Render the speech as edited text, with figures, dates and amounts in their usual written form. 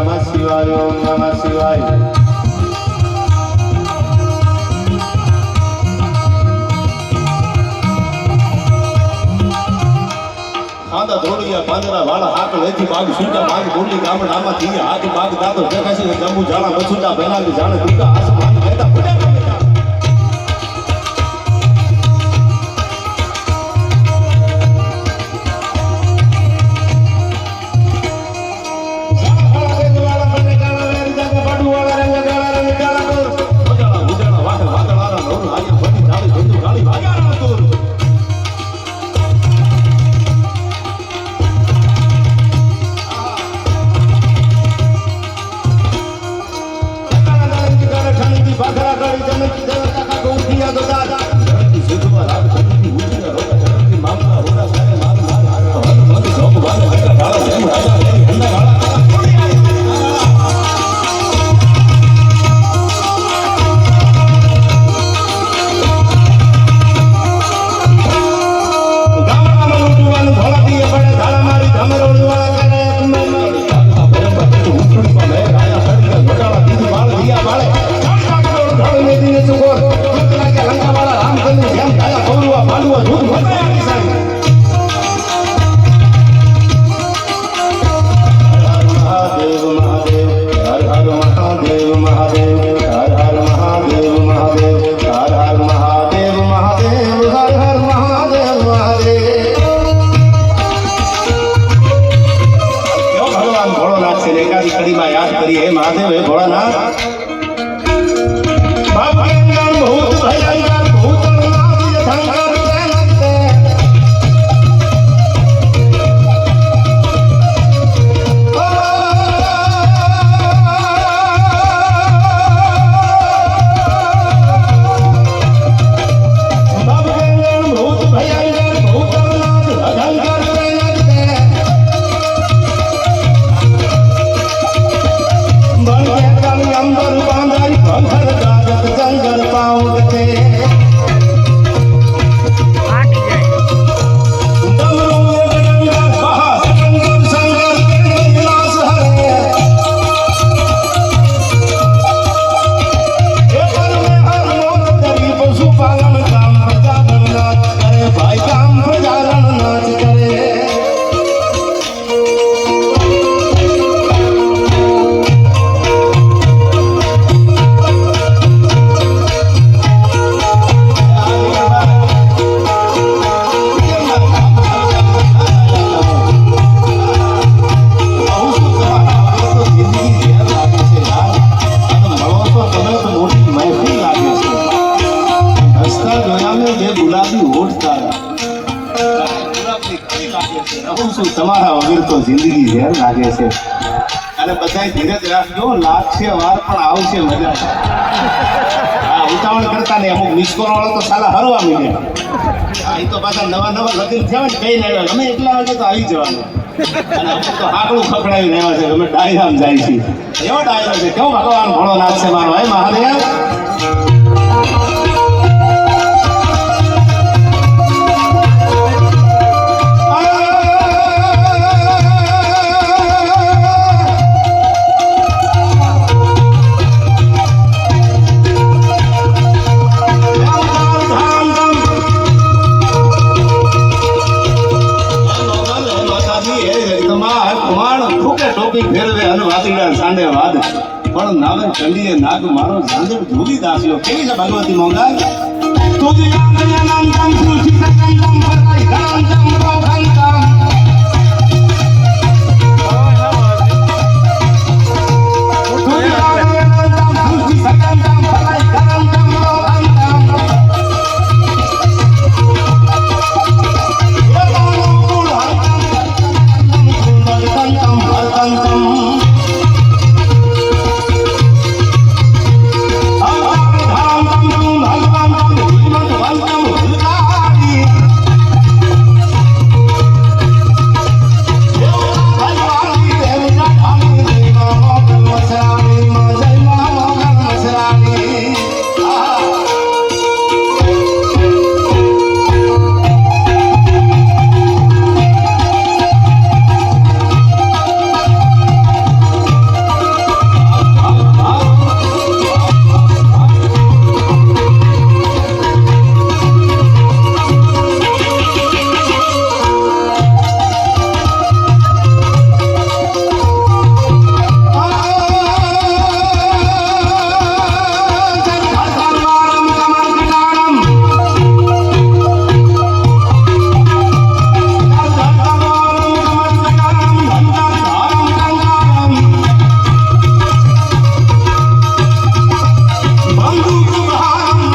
નમઃ શિવાય ઓમ નમઃ શિવાય આદા ધોળિયા પાંદરા વાળા હાક લેથી બાગ સુજા બાગ બોલી ગામડ આમાં થી હાથ બાગ દાદો દેખાશે જંબુ જાણા બસુડા બેલાલી જાણે દુકા આસમાન લેતા ફૂટા याद करिए महादेव हे भोलानाथ बाबा नाम भूत भयंकर भूत धंकर તમારા વગર તો જિંદગી ઝેર લાગે છે અને બધા ધીરજ રાખજો લાગશે વાર પણ આવશે મજા હા ઉતાવળ કરતા ને અમુક મિસકોલ વાળો તો સાલા હરવા મીડ્યા હા એ તો પાછા નવા લગ્ન થયા ને કઈ ના ગમે એટલા વાગે તો આવી જવાનું અને અમુક તો આકડું ખખડાવી રહ્યા છે ગમે ડાયરામ જાય છે એવો ડાયરો છે કેવો ભગવાન ભોળો નાથ છે મારો હે મહાદેવ ફેરવે અને વાદળા સાંડે વાદ પણ નાવે ચંડીએ નાગ મારો ઝાંઝર ધૂલી દાસ્યો કેવી છે ભગવતી મોંઘા તુજ નામ નામ નામ સુશી સકંદમ ભરાઈ ગામ